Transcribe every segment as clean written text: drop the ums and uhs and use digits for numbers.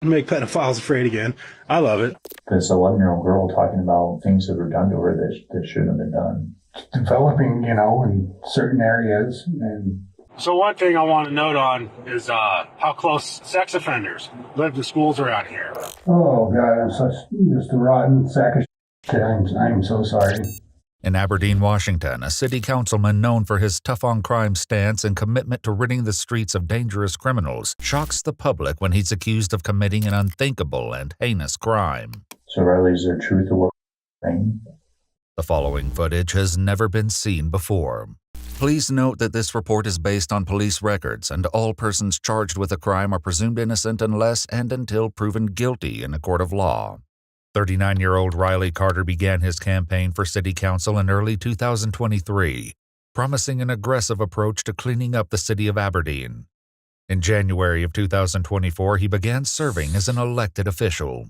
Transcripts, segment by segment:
Make pedophiles afraid again. I love it. This 11-year-old girl talking about things that were done to her that shouldn't have been done. Developing, in certain areas. And So one thing I want to note on is how close sex offenders live to schools around here. oh God, I'm just a rotten sack of shit. I'm so sorry. In Aberdeen, Washington, a city councilman known for his tough-on-crime stance and commitment to ridding the streets of dangerous criminals shocks the public when he's accused of committing an unthinkable and heinous crime. So Riley, is there truth to what thing? The following footage has never been seen before. Please note that this report is based on police records, and all persons charged with a crime are presumed innocent unless and until proven guilty in a court of law. 39-year-old Riley Carter began his campaign for city council in early 2023, promising an aggressive approach to cleaning up the city of Aberdeen. In January of 2024, he began serving as an elected official.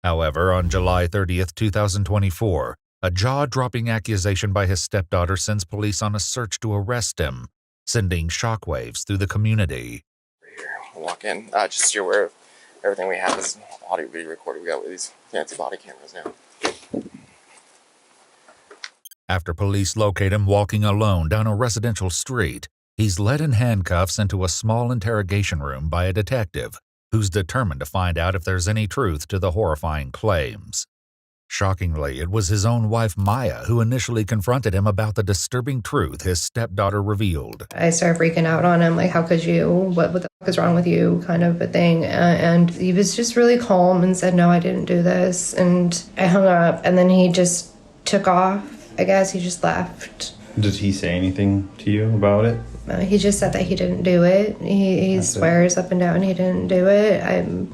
However, on July 30th, 2024, a jaw-dropping accusation by his stepdaughter sends police on a search to arrest him, sending shockwaves through the community. Walk in, just so you're aware of everything we have is audio video recorded. We got these fancy body cameras now. After police locate him walking alone down a residential street, he's led in handcuffs into a small interrogation room by a detective who's determined to find out if there's any truth to the horrifying claims. Shockingly, it was his own wife Maya who initially confronted him about the disturbing truth his stepdaughter revealed. I started freaking out on him, like, how could you? What the fuck is wrong with you? Kind of a thing. And he was just really calm and said, no, I didn't do this. And I hung up, and then he just took off. I guess he just left. Did he say anything to you about it? He just said that he didn't do it. He swears up and down he didn't do it.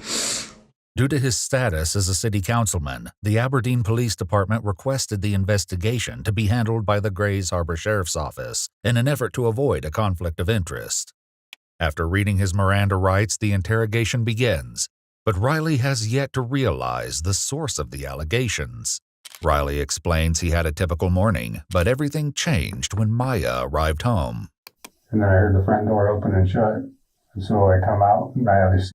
Due to his status as a city councilman, the Aberdeen Police Department requested the investigation to be handled by the Grays Harbor Sheriff's Office in an effort to avoid a conflict of interest. After reading his Miranda rights, the interrogation begins, but Riley has yet to realize the source of the allegations. Riley explains he had a typical morning, but everything changed when Maya arrived home. And then I heard the front door open and shut. And so I come out and I have this,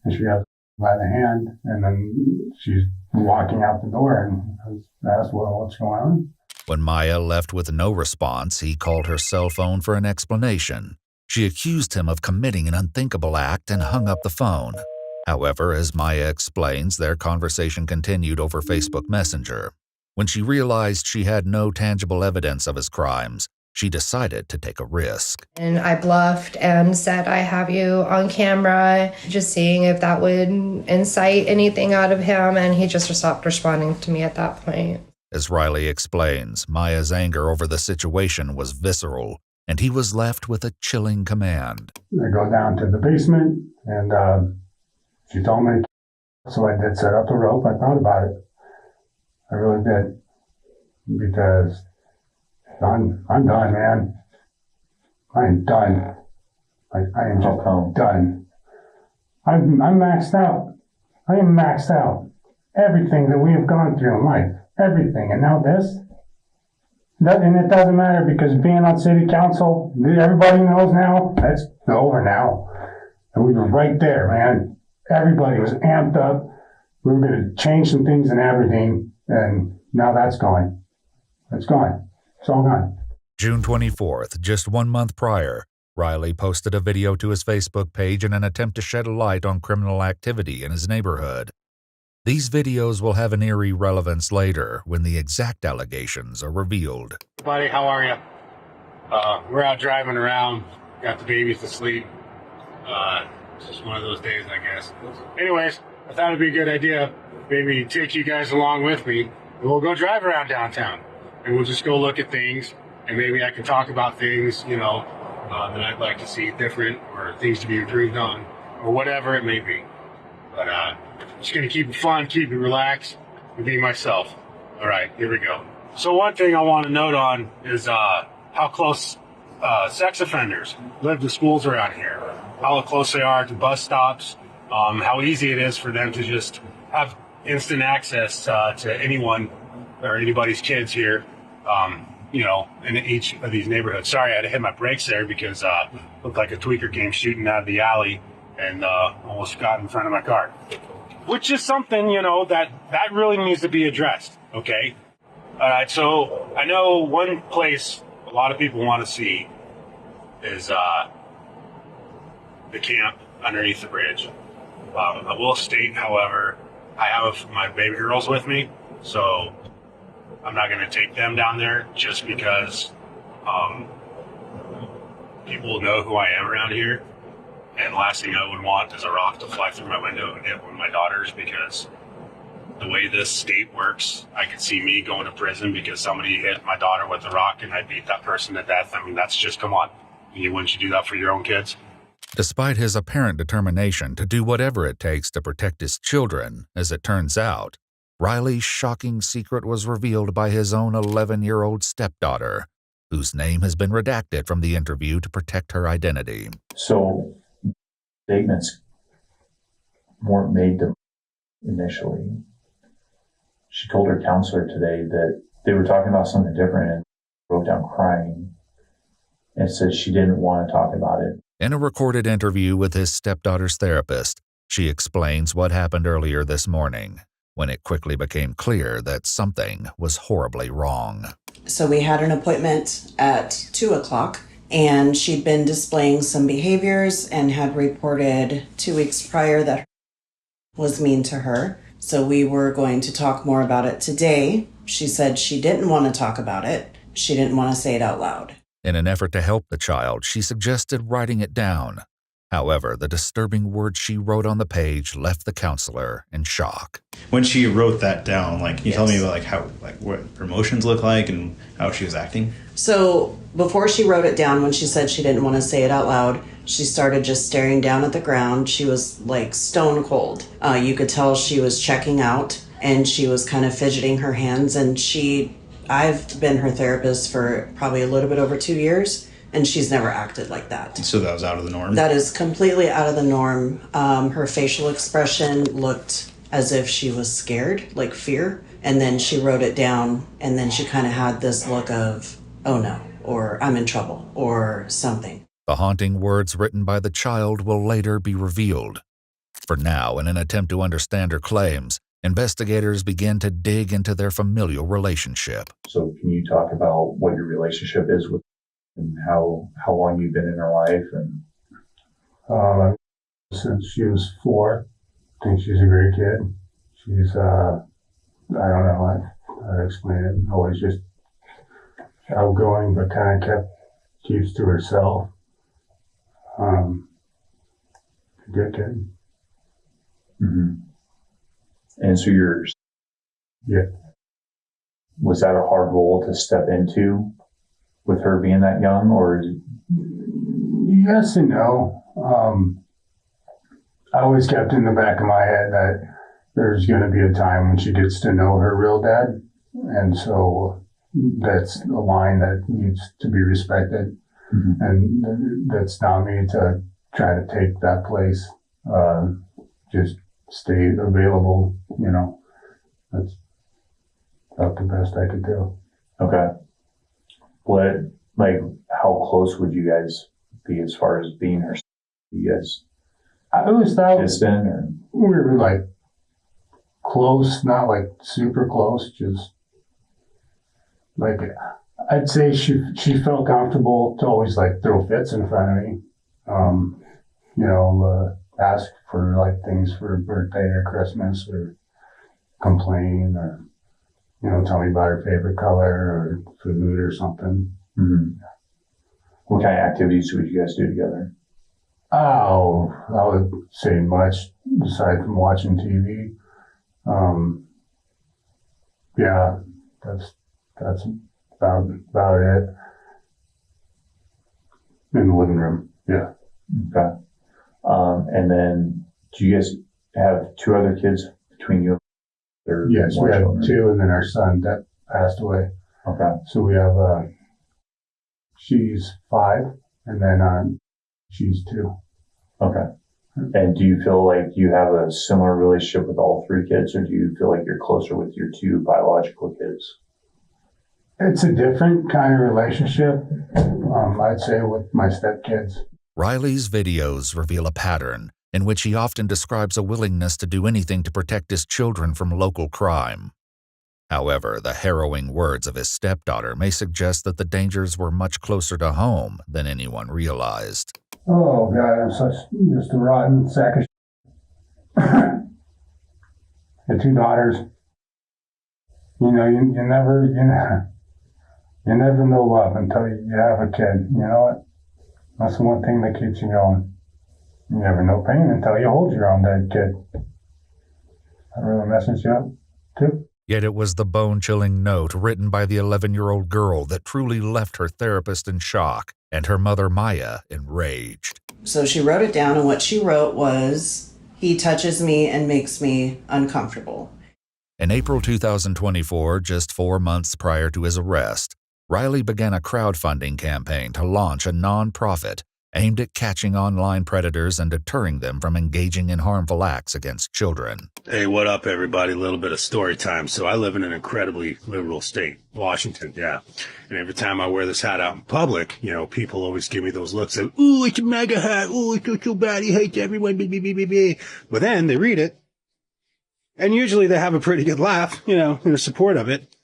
and she has by the hand, and then she's walking out the door, and I was asked, well, what's going on? When Maya left with no response, he called her cell phone for an explanation. She accused him of committing an unthinkable act and hung up the phone. However, as Maya explains, their conversation continued over Facebook Messenger. When she realized she had no tangible evidence of his crimes, she decided to take a risk. And I bluffed and said, I have you on camera, just seeing if that would incite anything out of him, and he just stopped responding to me at that point. As Riley explains, Maya's anger over the situation was visceral, and he was left with a chilling command. I go down to the basement, and she told me, so I did set up the rope. I thought about it. I really did. Because I'm done, man. I am done. I am just done. I'm maxed out. I am maxed out. Everything that we have gone through in life, everything, and now this. And it doesn't matter because being on city council, everybody knows now, that's over now. And we were right there, man. Everybody was amped up. We were going to change some things in Aberdeen, and now that's gone. It's gone. It's all gone. June 24th, just 1 month prior, Riley posted a video to his Facebook page in an attempt to shed a light on criminal activity in his neighborhood. These videos will have an eerie relevance later when the exact allegations are revealed. Buddy, how are you? We're out driving around, got the babies to sleep. It's just one of those days, I guess. Anyways, I thought it'd be a good idea, maybe take you guys along with me, and we'll go drive around downtown. And we'll just go look at things, and maybe I can talk about things, that I'd like to see different, or things to be improved on, or whatever it may be. But just gonna keep it fun, keep it relaxed, and be myself. All right, here we go. So one thing I want to note on is how close sex offenders live to schools around here, how close they are to bus stops, how easy it is for them to just have instant access to anyone or anybody's kids here, in each of these neighborhoods. Sorry, I had to hit my brakes there because looked like a tweaker came shooting out of the alley and almost got in front of my car. Which is something, you know, that really needs to be addressed, okay? All right, so I know one place a lot of people want to see is the camp underneath the bridge. I will state, however, I have my baby girls with me, so I'm not going to take them down there just because people know who I am around here. And the last thing I would want is a rock to fly through my window and hit one of my daughters, because the way this state works, I could see me going to prison because somebody hit my daughter with a rock and I beat that person to death. I mean, that's just, come on. Wouldn't you do that for your own kids? Despite his apparent determination to do whatever it takes to protect his children, as it turns out, Riley's shocking secret was revealed by his own 11-year-old stepdaughter, whose name has been redacted from the interview to protect her identity. So statements weren't made to initially. She told her counselor today that they were talking about something different and broke down crying and said she didn't want to talk about it. In a recorded interview with his stepdaughter's therapist, she explains what happened earlier this morning, when it quickly became clear that something was horribly wrong. So we had an appointment at 2:00, and she'd been displaying some behaviors and had reported 2 weeks prior that was mean to her. So we were going to talk more about it today. She said she didn't want to talk about it. She didn't want to say it out loud. In an effort to help the child, she suggested writing it down. However, the disturbing words she wrote on the page left the counselor in shock. When she wrote that down, like, can you Yes. tell me about what her emotions look like and how she was acting? So before she wrote it down, when she said she didn't want to say it out loud, she started just staring down at the ground. She was like stone cold. You could tell she was checking out, and she was kind of fidgeting her hands. And I've been her therapist for probably a little bit over 2 years, and she's never acted like that. So that was out of the norm? That is completely out of the norm. Her facial expression looked as if she was scared, like fear. And then she wrote it down, and then she kind of had this look of, oh no, or I'm in trouble, or something. The haunting words written by the child will later be revealed. For now, in an attempt to understand her claims, investigators begin to dig into their familial relationship. So can you talk about what your relationship is with and how long you've been in her life? And Since she was 4, I think she's a great kid. She's, I don't know how to explain it. Always just outgoing, but kind of keeps to herself. Good kid. mm-hmm. And so Yeah. was that a hard role to step into with her being that young, or? Yes and no. I always kept in the back of my head that there's going to be a time when she gets to know her real dad. And so that's a line that needs to be respected. Mm-hmm. And that's not me to try to take that place. Just stay available, you know. That's about the best I could do. Okay. How close would you guys be as far as being her? You guys I always thought distant, or? we were like close, not like super close, just like I'd say she felt comfortable to always like throw fits in front of me. Ask for like things for her birthday or Christmas, or complain, or tell me about her favorite color or food or something. Mm-hmm. What kind of activities would you guys do together? Oh, I would say much aside from watching TV. Yeah, that's about it. In the living room, yeah. Okay. And then do you guys have 2 other kids between you? Yes, we have 2, and then our son that passed away. Okay. So we have, she's 5, and then she's 2. Okay. And do you feel like you have a similar relationship with all 3 kids, or do you feel like you're closer with your 2 biological kids? It's a different kind of relationship, I'd say, with my stepkids. Riley's videos reveal a pattern in which he often describes a willingness to do anything to protect his children from local crime. However, the harrowing words of his stepdaughter may suggest that the dangers were much closer to home than anyone realized. Oh, God, I'm just a rotten sack of shit. The 2 daughters, you know, you never know love until you have a kid. You know what? That's the one thing that keeps you going. You never know pain until you hold your own dead kid. That really messes you up, too. Yet it was the bone-chilling note written by the 11-year-old girl that truly left her therapist in shock and her mother, Maya, enraged. So she wrote it down, and what she wrote was, "He touches me and makes me uncomfortable." In April 2024, just 4 months prior to his arrest, Riley began a crowdfunding campaign to launch a nonprofit aimed at catching online predators and deterring them from engaging in harmful acts against children. Hey, what up, everybody? A little bit of story time. So I live in an incredibly liberal state, Washington, yeah. And every time I wear this hat out in public, you know, people always give me those looks of, ooh, it's a MAGA hat. Ooh, it's so bad. He hates everyone. But then they read it, and usually they have a pretty good laugh, you know, in support of it.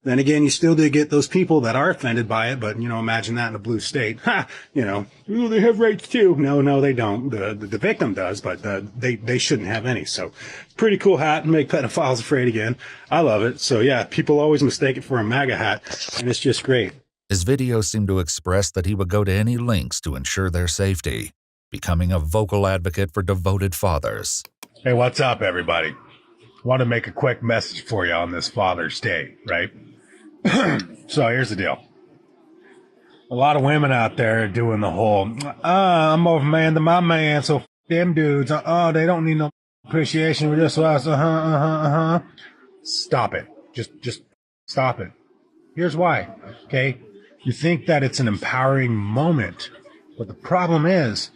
Then again, you still do get those people that are offended by it, but, you know, imagine that in a blue state. Ha! You know, ooh, they have rights too. No, they don't. The victim does, but they shouldn't have any. So, pretty cool hat, make pedophiles afraid again. I love it. So, yeah, people always mistake it for a MAGA hat, and it's just great. His videos seem to express that he would go to any lengths to ensure their safety, becoming a vocal advocate for devoted fathers. Hey, what's up, everybody? Want to make a quick message for you on this Father's Day, right? So here's the deal. A lot of women out there are doing the whole, I'm more of a man than my man, so f them dudes. They don't need no appreciation for this. Stop it. Just stop it. Here's why, okay? You think that it's an empowering moment, but the problem is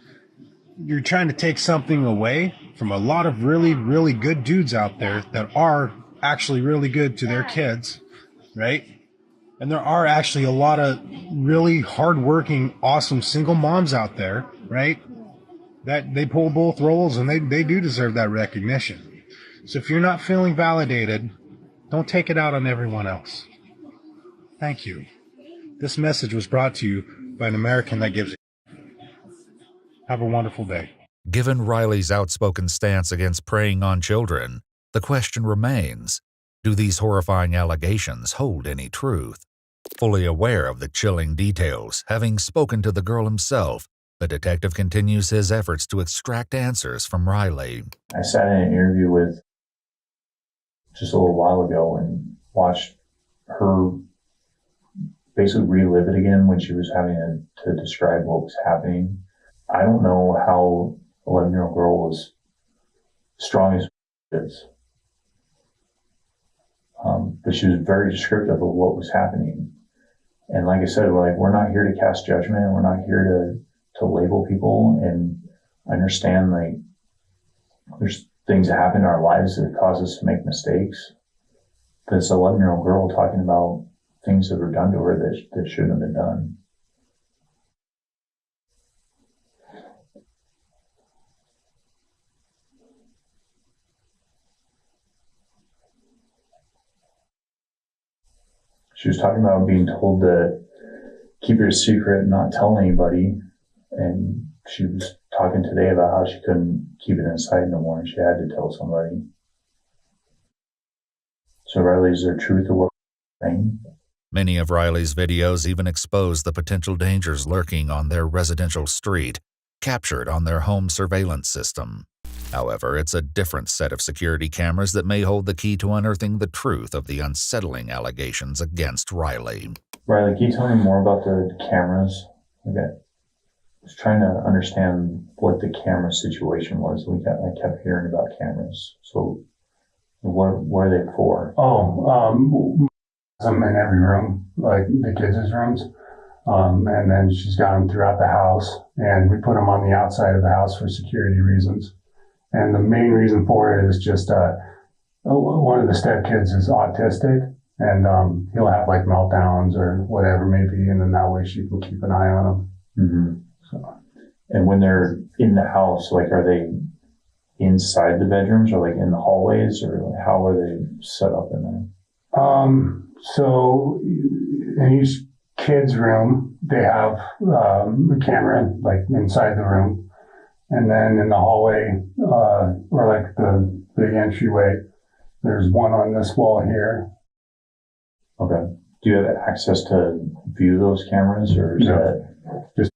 you're trying to take something away from a lot of really, really good dudes out there that are actually really good to their kids, right? And there are actually a lot of really hardworking, awesome single moms out there, right? That they pull both roles, and they do deserve that recognition. So if you're not feeling validated, don't take it out on everyone else. Thank you. This message was brought to you by an American that gives a... Have a wonderful day. Given Riley's outspoken stance against preying on children, the question remains, do these horrifying allegations hold any truth? Fully aware of the chilling details, having spoken to the girl himself, the detective continues his efforts to extract answers from Riley. I sat in an interview with just a little while ago and watched her basically relive it again when she was having to describe what was happening. I don't know how 11-year-old girl was strong as is. But she was very descriptive of what was happening. And like I said, like, we're not here to cast judgment. We're not here to label people. And I understand, like, there's things that happen in our lives that cause us to make mistakes. But this 11-year-old girl talking about things that were done to her that shouldn't have been done. She was talking about being told to keep it a secret and not tell anybody. And she was talking today about how she couldn't keep it inside no more and she had to tell somebody. So Riley, is there truth to what you're saying? Many of Riley's videos even expose the potential dangers lurking on their residential street, captured on their home surveillance system. However, it's a different set of security cameras that may hold the key to unearthing the truth of the unsettling allegations against Riley. Riley, can you tell me more about the cameras? Okay. I was trying to understand what the camera situation was. I kept hearing about cameras. So what are they for? Some in every room, like the kids' rooms. And then she's got them throughout the house, and we put them on the outside of the house for security reasons. And the main reason for it is just one of the stepkids is autistic, and he'll have like meltdowns or whatever maybe, and then that way she can keep an eye on him. Mm-hmm. So. And when they're in the house, like, are they inside the bedrooms or like in the hallways, or like how are they set up in there? So in each kid's room, they have a camera like inside the room. And then in the hallway, or like the big entryway, there's one on this wall here. Okay. Do you have access to view those cameras, or is that just?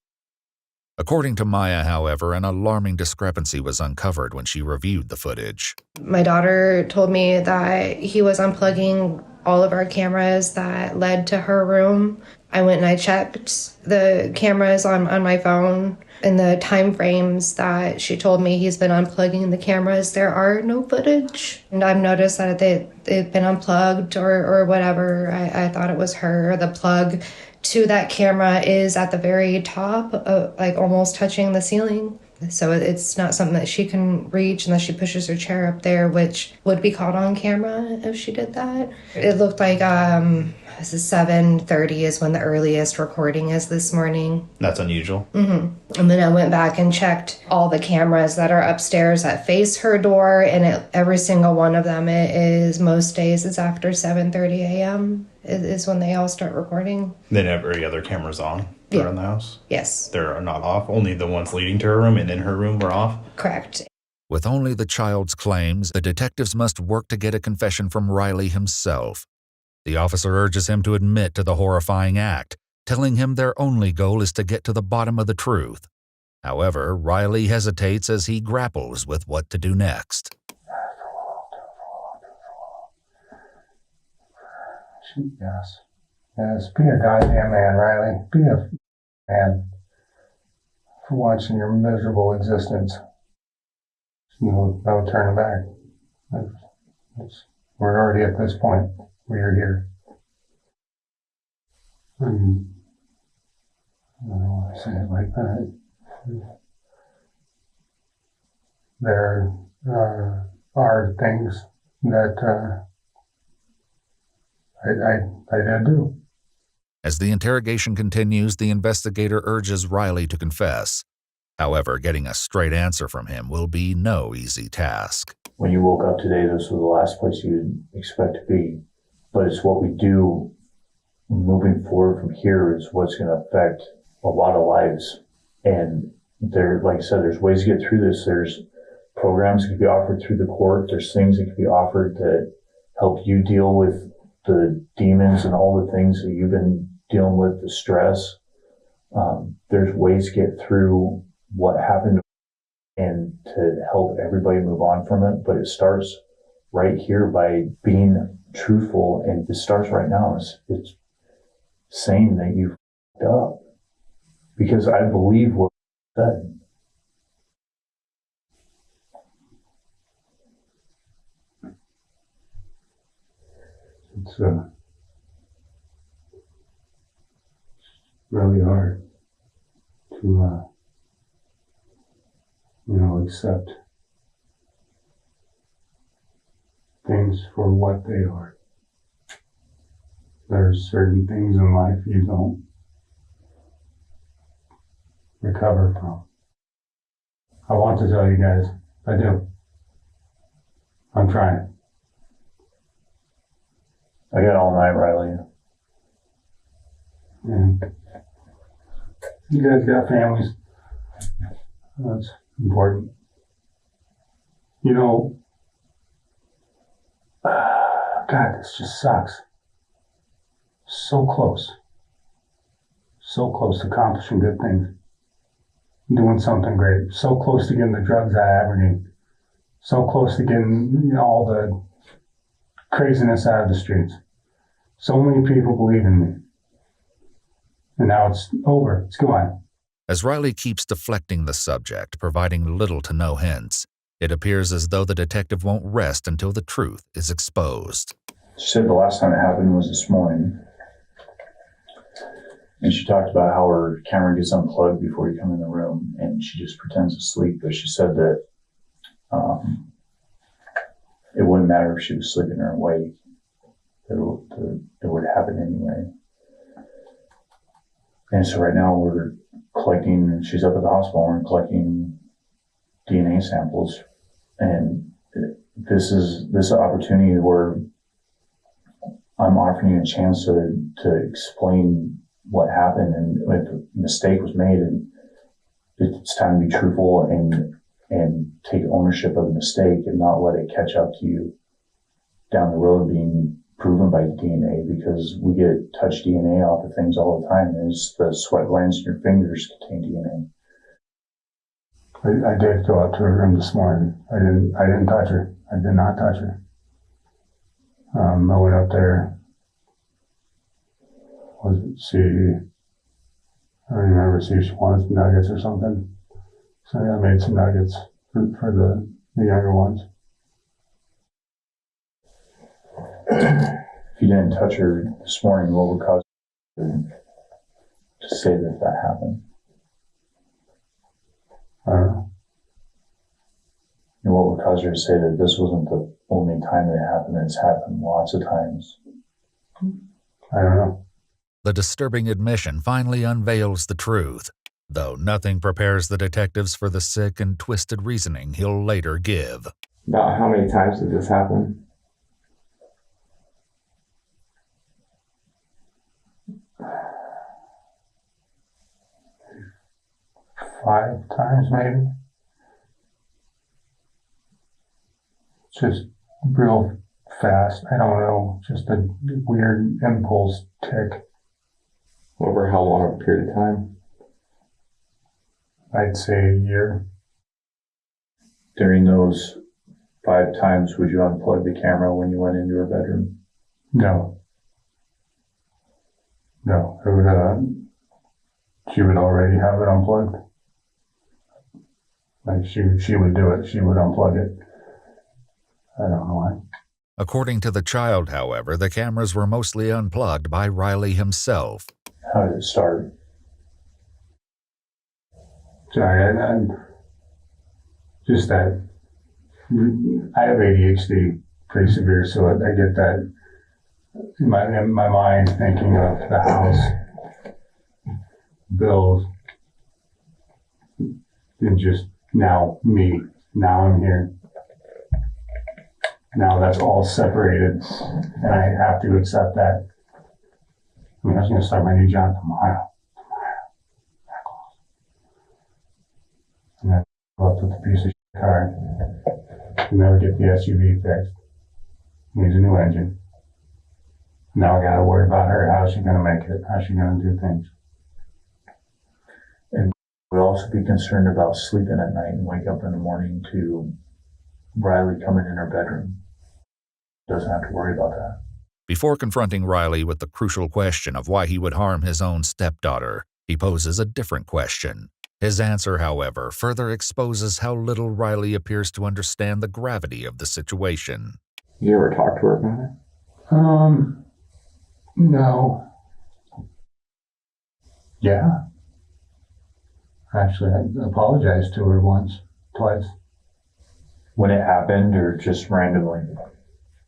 According to Maya, however, an alarming discrepancy was uncovered when she reviewed the footage. My daughter told me that he was unplugging all of our cameras that led to her room. I went and I checked the cameras on my phone. In the time frames that she told me he's been unplugging the cameras, there are no footage. And I've noticed that they've been unplugged or whatever. I thought it was her. The plug to that camera is at the very top, like almost touching the ceiling. So it's not something that she can reach unless she pushes her chair up there, which would be caught on camera if she did that. It looked like this is 7:30 is when the earliest recording is this morning. That's unusual. Mm-hmm. And then I went back and checked all the cameras that are upstairs that face her door, and every single one of them is most days it's after 7:30 a.m. is when they all start recording. Then every other camera's on around the house? Yes. They're not off. Only the ones leading to her room and in her room were off? Correct. With only the child's claims, the detectives must work to get a confession from Riley himself. The officer urges him to admit to the horrifying act, telling him their only goal is to get to the bottom of the truth. However, Riley hesitates as he grapples with what to do next. Yes. Yes. Be a goddamn man, Riley. Be a man for once in your miserable existence. No turning back. We're already at this point. We are here. I don't want to say it like that. There are things that I did do. As the interrogation continues, the investigator urges Riley to confess. However, getting a straight answer from him will be no easy task. when you woke up today, this was the last place you'd expect to be? But it's what we do moving forward from here is what's going to affect a lot of lives. And there, like I said, there's ways to get through this. There's programs that can be offered through the court. There's things that can be offered that help you deal with the demons and all the things that you've been dealing with, the stress. There's ways to get through what happened and to help everybody move on from it. But it starts right here by being truthful, and it starts right now. It's saying that you f***ed up, because I believe what you said. It's really hard to, accept things for what they are. There's certain things in life you don't recover from. I want to tell you guys, I do. I'm trying. I got all night, Riley. And you guys got families. That's important. God, this just sucks. So close. So close to accomplishing good things. Doing something great. So close to getting the drugs out of Aberdeen. So close to getting all the craziness out of the streets. So many people believe in me. And now it's over. It's gone. As Riley keeps deflecting the subject, providing little to no hints, it appears as though the detective won't rest until the truth is exposed. She said the last time it happened was this morning. And she talked about how her camera gets unplugged before you come in the room, and she just pretends to sleep. But she said that it wouldn't matter if she was sleeping or awake. It would happen anyway. And so right now we're collecting, she's up at the hospital, we're collecting DNA samples And this is an opportunity where I'm offering you a chance to explain what happened and if a mistake was made, and it's time to be truthful and take ownership of the mistake and not let it catch up to you down the road being proven by DNA, because we get touch DNA off of things all the time. There's the sweat glands in your fingers contain DNA. I did go out to her room this morning. I didn't touch her. I did not touch her. I went up there. I don't remember, see if she wanted some nuggets or something. So I made some nuggets for the younger ones. If you didn't touch her this morning, what would cause you to say that happened? I don't know. And what would cause her to say that this wasn't the only time that it happened? It's happened lots of times. I don't know. The disturbing admission finally unveils the truth, though nothing prepares the detectives for the sick and twisted reasoning he'll later give. About how many times did this happen? Five times maybe. Just real fast. I don't know. Just a weird impulse tick. Over how long a period of time? I'd say a year. During those 5 times, would you unplug the camera when you went into her bedroom? No. No. It would, she would already have it unplugged. Like she would do it. She would unplug it. I don't know why. According to the child, however, the cameras were mostly unplugged by Riley himself. How did it start? Sorry, I'm just that I have ADHD pretty severe, so I get that in my mind thinking of the house, bills, and just now me. Now I'm here. Now that's all separated, and I have to accept that. I mean, I was going to start my new job tomorrow. And then I left with a piece of car. Could never get the SUV fixed. Needs a new engine. Now I got to worry about her. How's she going to make it? How's she going to do things? And we'll also be concerned about sleeping at night and wake up in the morning to Riley coming in her bedroom. Doesn't have to worry about that. Before confronting Riley with the crucial question of why he would harm his own stepdaughter, he poses a different question. His answer, however, further exposes how little Riley appears to understand the gravity of the situation. You ever talk to her about it? No. Yeah. Actually, I apologized to her twice. When it happened, or just randomly?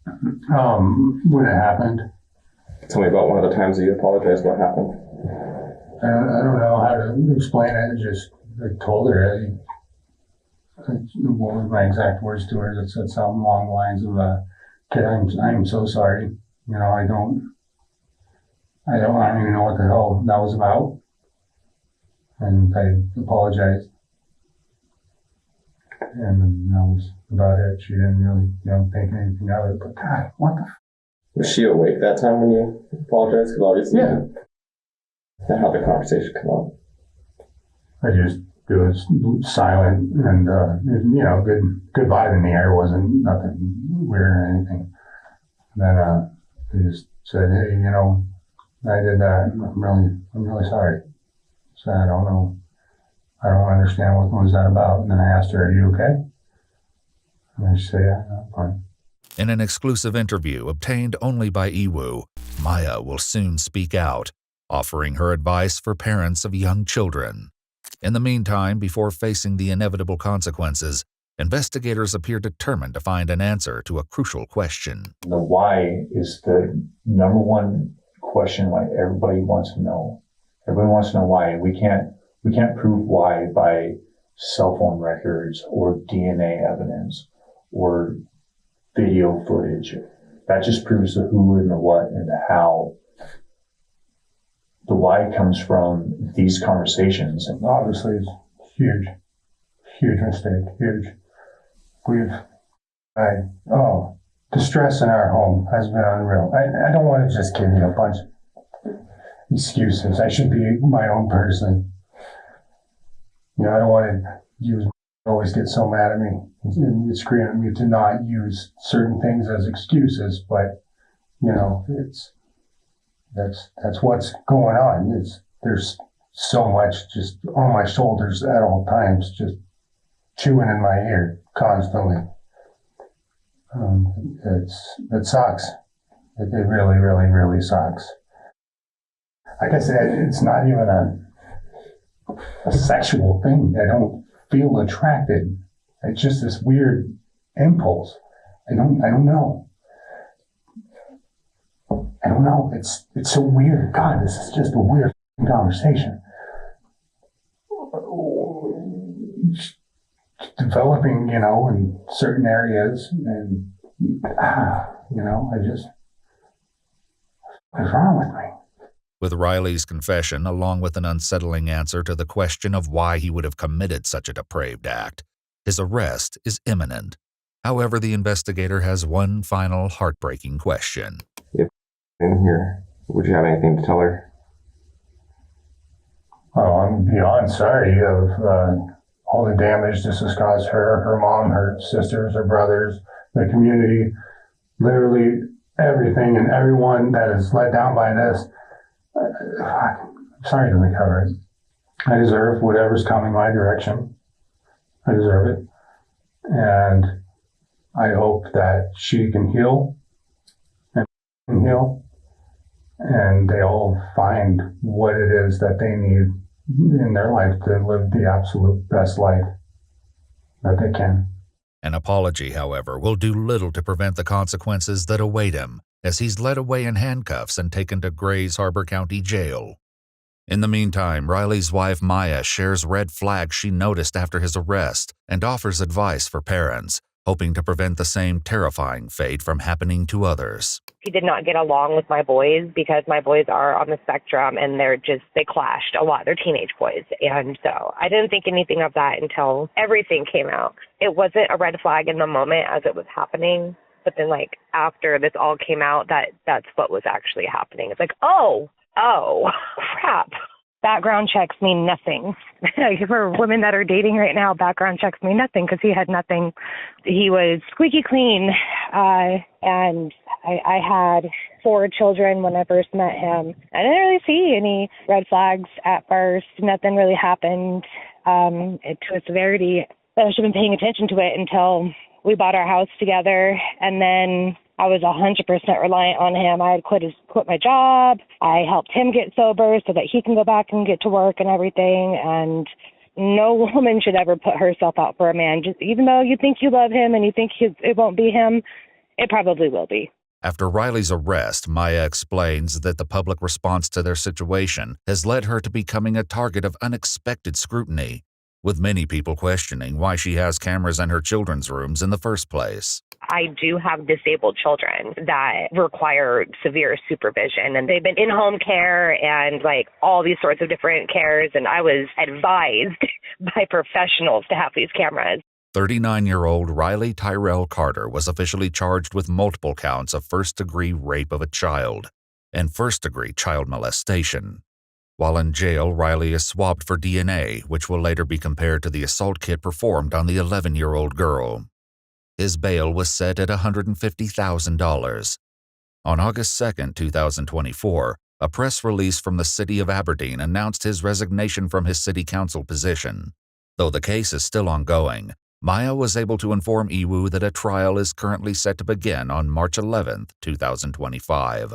When it happened. Tell me about one of the times that you apologized. What happened? I don't know how to explain it. I told her. What was my exact words to her? That said something along the lines of, "Kid, I'm so sorry. You know, I don't even know what the hell that was about." And I apologized. And then that was about it. She didn't really, think anything of it. But God, what the? Was she awake that time when you apologized? Because obviously, Yeah. That how the conversation come up. It was silent and, good vibe in the air. Wasn't nothing weird or anything. And then they just said, "Hey, I did that. I'm really sorry." So I don't know. I don't understand what was that about. And then I asked her, "Are you okay?" And she said, "Yeah, I'm fine." In an exclusive interview obtained only by Iwu, Maya will soon speak out, offering her advice for parents of young children. In the meantime, before facing the inevitable consequences, investigators appear determined to find an answer to a crucial question. The why is the number one question why everybody wants to know. Everybody wants to know why. We can't prove why by cell phone records or DNA evidence or video footage. That just proves the who and the what and the how. The why comes from these conversations. And Obviously, it's huge mistake, huge. The stress in our home has been unreal. I don't want to just give you a bunch of excuses. I should be my own person. You know, I don't want to always get so mad at me and you scream at me to not use certain things as excuses, but you know, that's what's going on. There's so much just on my shoulders at all times, just chewing in my ear constantly. It sucks. It really, really, really sucks. Like I said, it's not even a sexual thing. I don't feel attracted. It's just this weird impulse. I don't know. I don't know. It's so weird. God, this is just a weird conversation. Developing, you know, in certain areas, and you know, what's wrong with me? With Riley's confession, along with an unsettling answer to the question of why he would have committed such a depraved act, his arrest is imminent. However, the investigator has one final heartbreaking question. If in here, would you have anything to tell her? Oh, I'm beyond sorry of all the damage this has caused her, her mom, her sisters, her brothers, the community, literally everything and everyone that is let down by this. I'm sorry to recover it. I deserve whatever's coming my direction. I deserve it. And I hope that she can heal and heal, and they all find what it is that they need in their life to live the absolute best life that they can. An apology, however, will do little to prevent the consequences that await him, as he's led away in handcuffs and taken to Grays Harbor County Jail. In the meantime, Riley's wife Maya shares red flags she noticed after his arrest and offers advice for parents, hoping to prevent the same terrifying fate from happening to others. He did not get along with my boys because my boys are on the spectrum and they clashed a lot. They're teenage boys. And so I didn't think anything of that until everything came out. It wasn't a red flag in the moment as it was happening. But then like after this all came out, that's what was actually happening. It's like, oh, crap. Background checks mean nothing. For women that are dating right now, background checks mean nothing because he had nothing. He was squeaky clean. And I had 4 children when I first met him. I didn't really see any red flags at first. Nothing really happened to a severity that I should have been paying attention to it until we bought our house together. And then I was 100% reliant on him. I had quit my job. I helped him get sober so that he can go back and get to work and everything. And no woman should ever put herself out for a man. Just even though you think you love him and you think it won't be him, it probably will be. After Riley's arrest, Maya explains that the public response to their situation has led her to becoming a target of unexpected scrutiny, with many people questioning why she has cameras in her children's rooms in the first place. I do have disabled children that require severe supervision, and they've been in home care and like all these sorts of different cares, and I was advised by professionals to have these cameras. 39-year-old Riley Tyrell Carter was officially charged with multiple counts of first-degree rape of a child and first-degree child molestation. While in jail, Riley is swabbed for DNA, which will later be compared to the assault kit performed on the 11-year-old girl. His bail was set at $150,000. On August 2, 2024, a press release from the city of Aberdeen announced his resignation from his city council position. Though the case is still ongoing, Maya was able to inform Iwu that a trial is currently set to begin on March 11, 2025.